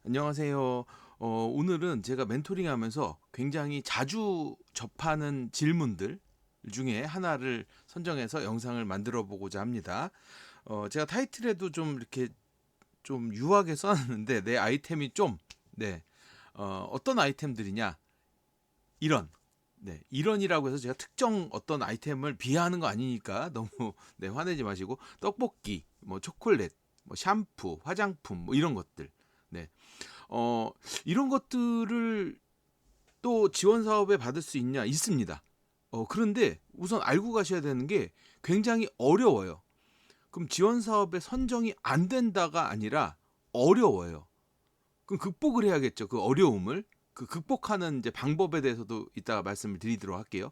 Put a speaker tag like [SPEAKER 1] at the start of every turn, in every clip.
[SPEAKER 1] 안녕하세요. 오늘은 제가 멘토링 하면서 굉장히 자주 접하는 질문들 중에 하나를 선정해서 영상을 만들어 보고자 합니다. 제가 타이틀에도 좀 이렇게 좀 유하게 써놨는데 내 아이템이 좀, 네, 어떤 아이템들이냐, 이런, 네, 이런이라고 해서 제가 특정 어떤 아이템을 비하하는 거 아니니까 너무 네, 화내지 마시고 떡볶이, 뭐 초콜릿, 뭐 샴푸, 화장품, 뭐 이런 것들, 네, 어, 이런 것들을 또 지원 사업에 받을 수 있냐? 있습니다. 그런데 우선 알고 가셔야 되는 게 굉장히 어려워요. 그럼 지원 사업에 선정이 안 된다가 아니라 어려워요. 그럼 극복을 해야겠죠. 그 어려움을. 그 극복하는 이제 방법에 대해서도 이따가 말씀을 드리도록 할게요.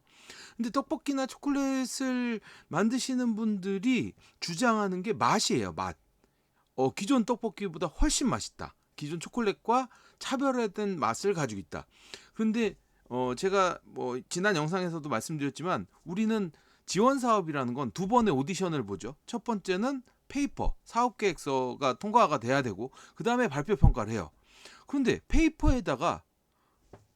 [SPEAKER 1] 근데 떡볶이나 초콜릿을 만드시는 분들이 주장하는 게 맛이에요, 맛. 기존 떡볶이보다 훨씬 맛있다. 기존 초콜릿과 차별화된 맛을 가지고 있다. 그런데 제가 뭐 지난 영상에서도 말씀드렸지만 우리는 지원 사업이라는 건 두 번의 오디션을 보죠. 첫 번째는 페이퍼, 사업 계획서가 통과가 돼야 되고 그 다음에 발표 평가를 해요. 그런데 페이퍼에다가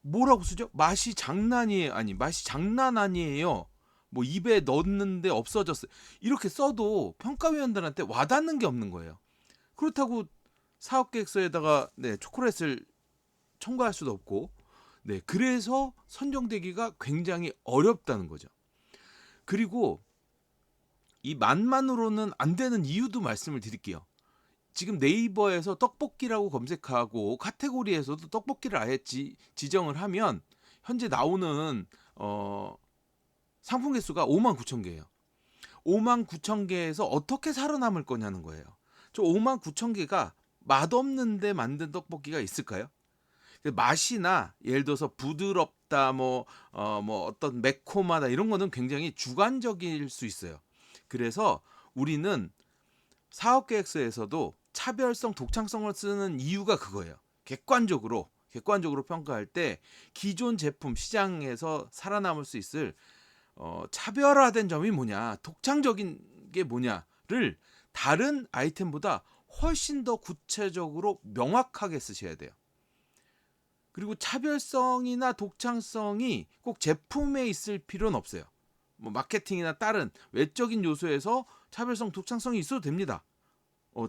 [SPEAKER 1] 뭐라고 쓰죠? 맛이 장난이에요. 아니, 맛이 장난 아니에요. 뭐 입에 넣었는데 없어졌어요. 이렇게 써도 평가위원들한테 와닿는 게 없는 거예요. 그렇다고 사업계획서에다가 네, 초콜릿을 첨가할 수도 없고, 네, 그래서 선정되기가 굉장히 어렵다는 거죠. 그리고 이 맛만으로는 안 되는 이유도 말씀을 드릴게요. 지금 네이버에서 떡볶이라고 검색하고 카테고리에서도 떡볶이를 아예 지정을 하면 현재 나오는 상품 개수가 5만 9천 개예요. 5만 9천 개에서 어떻게 살아남을 거냐는 거예요. 저 5만 9천 개가 맛없는데 만든 떡볶이가 있을까요? 맛이나 예를 들어서 부드럽다 뭐 어떤 매콤하다 이런 거는 굉장히 주관적일 수 있어요. 그래서 우리는 사업계획서에서도 차별성, 독창성을 쓰는 이유가 그거예요. 객관적으로 평가할 때 기존 제품 시장에서 살아남을 수 있을 차별화된 점이 뭐냐, 독창적인 게 뭐냐를 다른 아이템보다 훨씬 더 구체적으로 명확하게 쓰셔야 돼요. 그리고 차별성이나 독창성이 꼭 제품에 있을 필요는 없어요. 뭐 마케팅이나 다른 외적인 요소에서 차별성, 독창성이 있어도 됩니다.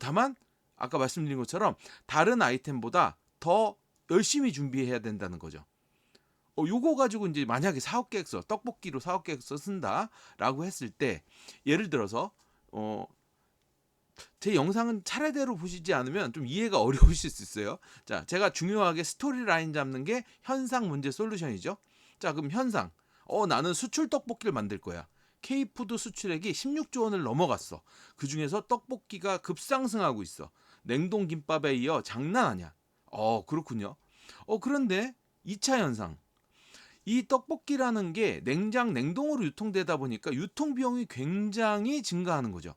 [SPEAKER 1] 다만 아까 말씀드린 것처럼 다른 아이템보다 더 열심히 준비해야 된다는 거죠. 요거 가지고 이제 만약에 사업계획서, 떡볶이로 사업계획서 쓴다라고 했을 때 예를 들어서 제 영상은 차례대로 보시지 않으면 좀 이해가 어려우실 수 있어요. 자, 제가 중요하게 스토리 라인 잡는 게 현상, 문제, 솔루션이죠. 자, 그럼 현상. 나는 수출 떡볶이를 만들 거야. K푸드 수출액이 16조 원을 넘어갔어. 그 중에서 떡볶이가 급상승하고 있어. 냉동 김밥에 이어 장난 아니야. 그렇군요. 그런데 2차 현상. 이 떡볶이라는 게 냉동으로 유통되다 보니까 유통 비용이 굉장히 증가하는 거죠.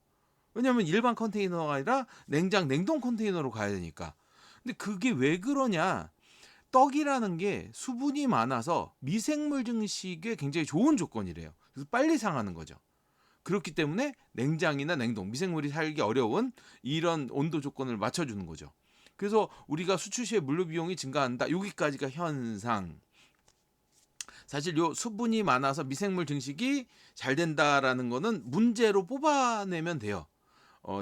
[SPEAKER 1] 왜냐면 일반 컨테이너가 아니라 냉동 컨테이너로 가야 되니까. 근데 그게 왜 그러냐? 떡이라는 게 수분이 많아서 미생물 증식에 굉장히 좋은 조건이래요. 그래서 빨리 상하는 거죠. 그렇기 때문에 냉장이나 냉동, 미생물이 살기 어려운 이런 온도 조건을 맞춰주는 거죠. 그래서 우리가 수출 시에 물류 비용이 증가한다. 여기까지가 현상. 사실 요 수분이 많아서 미생물 증식이 잘 된다라는 거는 문제로 뽑아내면 돼요.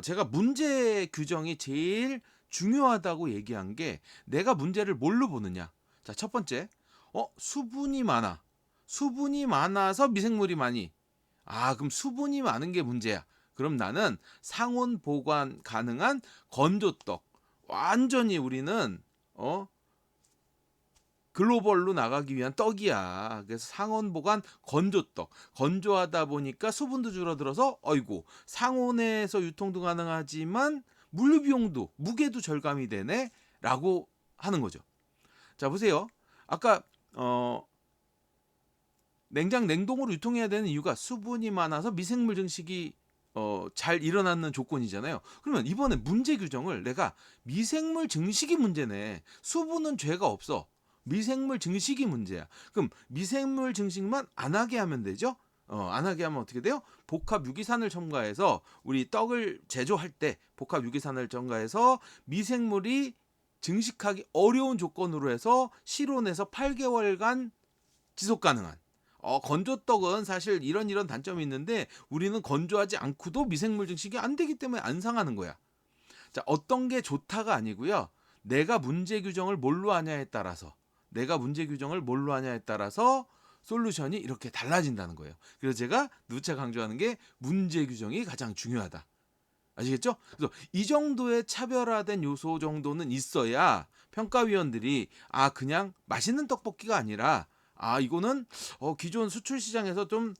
[SPEAKER 1] 제가 문제 규정이 제일 중요하다고 얘기한 게 내가 문제를 뭘로 보느냐. 자, 첫 번째. 수분이 많아. 수분이 많아서 미생물이 많이. 그럼 수분이 많은 게 문제야. 그럼 나는 상온 보관 가능한 건조떡. 완전히 우리는 글로벌로 나가기 위한 떡이야. 그래서 상온 보관 건조떡. 건조하다 보니까 수분도 줄어들어서 어이고 상온에서 유통도 가능하지만 물류 비용도 무게도 절감이 되네라고 하는 거죠. 자, 보세요. 아까 냉동으로 유통해야 되는 이유가 수분이 많아서 미생물 증식이 잘 일어나는 조건이잖아요. 그러면 이번에 문제 규정을 내가 미생물 증식이 문제네. 수분은 죄가 없어. 미생물 증식이 문제야. 그럼 미생물 증식만 안 하게 하면 되죠? 안 하게 하면 어떻게 돼요? 복합 유기산을 첨가해서 우리 떡을 제조할 때 복합 유기산을 첨가해서 미생물이 증식하기 어려운 조건으로 해서 실온에서 8개월간 지속 가능한. 건조떡은 사실 이런 단점이 있는데 우리는 건조하지 않고도 미생물 증식이 안 되기 때문에 안 상하는 거야. 자, 어떤 게 좋다가 아니고요. 내가 문제 규정을 뭘로 하냐에 따라서 솔루션이 이렇게 달라진다는 거예요. 그래서 제가 누차 강조하는 게 문제 규정이 가장 중요하다. 아시겠죠? 그래서 이 정도의 차별화된 요소 정도는 있어야 평가위원들이 그냥 맛있는 떡볶이가 아니라 이거는 기존 수출 시장에서 좀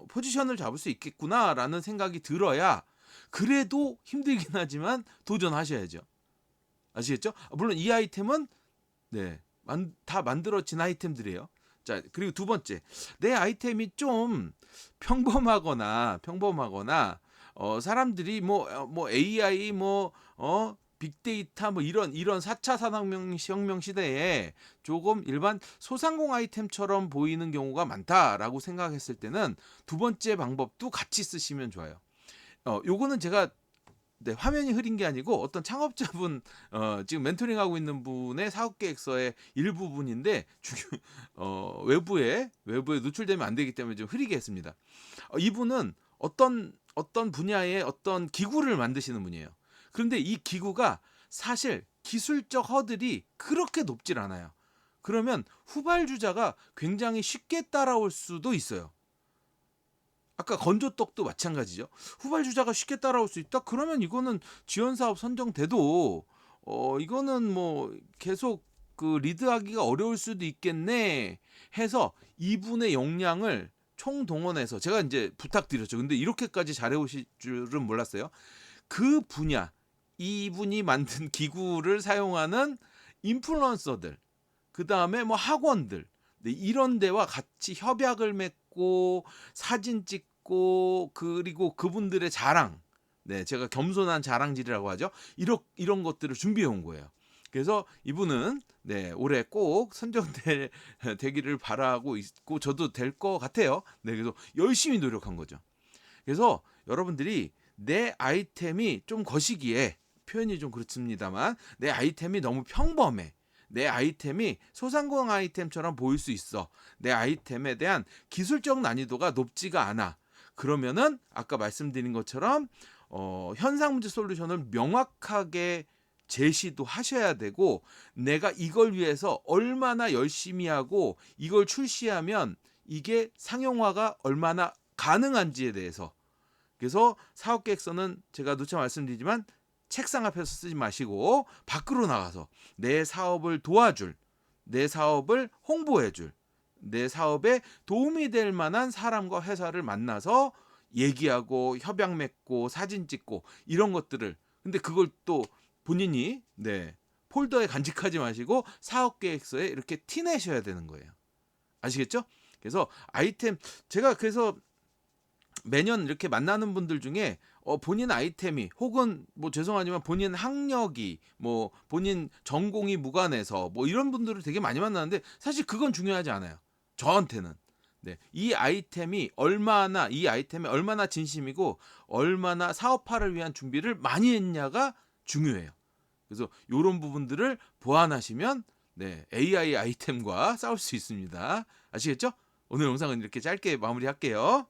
[SPEAKER 1] 포지션을 잡을 수 있겠구나라는 생각이 들어야 그래도 힘들긴 하지만 도전하셔야죠. 아시겠죠? 물론 이 아이템은 다 만들어진 아이템들이에요. 자, 그리고 두 번째, 내 아이템이 좀 평범하거나 사람들이 뭐 AI 빅데이터 이런 4차 산업혁명 시대에 조금 일반 소상공 아이템처럼 보이는 경우가 많다라고 생각했을 때는 두 번째 방법도 같이 쓰시면 좋아요. 요거는 제가 화면이 흐린 게 아니고 어떤 창업자분 지금 멘토링하고 있는 분의 사업계획서의 일부분인데 외부에 노출되면 안 되기 때문에 좀 흐리게 했습니다. 이분은 어떤 분야의 어떤 기구를 만드시는 분이에요. 그런데 이 기구가 사실 기술적 허들이 그렇게 높질 않아요. 그러면 후발주자가 굉장히 쉽게 따라올 수도 있어요. 아까 건조떡도 마찬가지죠. 후발주자가 쉽게 따라올 수 있다? 그러면 이거는 지원사업 선정돼도 이거는 뭐 계속 그 리드하기가 어려울 수도 있겠네 해서 이분의 역량을 총동원해서 제가 이제 부탁드렸죠. 근데 이렇게까지 잘해오실 줄은 몰랐어요. 그 분야, 이분이 만든 기구를 사용하는 인플루언서들, 그 다음에 뭐 학원들, 이런 데와 같이 협약을 맺고 사진 찍고 그리고 그분들의 자랑, 제가 겸손한 자랑질이라고 하죠. 이런 것들을 준비해 온 거예요. 그래서 이분은 올해 꼭 선정되기를 바라고 있고 저도 될 것 같아요. 그래서 열심히 노력한 거죠. 그래서 여러분들이 내 아이템이 좀 거시기에 표현이 좀 그렇습니다만 내 아이템이 너무 평범해. 내 아이템이 소상공 아이템처럼 보일 수 있어. 내 아이템에 대한 기술적 난이도가 높지가 않아. 그러면은 아까 말씀드린 것처럼 현상 문제 솔루션을 명확하게 제시도 하셔야 되고 내가 이걸 위해서 얼마나 열심히 하고 이걸 출시하면 이게 상용화가 얼마나 가능한지에 대해서. 그래서 사업계획서는 제가 누차 말씀드리지만 책상 앞에서 쓰지 마시고 밖으로 나가서 내 사업을 도와줄, 내 사업을 홍보해줄, 내 사업에 도움이 될 만한 사람과 회사를 만나서 얘기하고 협약 맺고 사진 찍고 이런 것들을, 근데 그걸 또 본인이 폴더에 간직하지 마시고 사업계획서에 이렇게 티내셔야 되는 거예요. 아시겠죠? 그래서 아이템, 제가 그래서 매년 이렇게 만나는 분들 중에 본인 아이템이 혹은 뭐 죄송하지만 본인 학력이 뭐 본인 전공이 무관해서 뭐 이런 분들을 되게 많이 만나는데 사실 그건 중요하지 않아요. 저한테는. 이 아이템에 얼마나 진심이고 얼마나 사업화를 위한 준비를 많이 했냐가 중요해요. 그래서 이런 부분들을 보완하시면 AI 아이템과 싸울 수 있습니다. 아시겠죠? 오늘 영상은 이렇게 짧게 마무리할게요.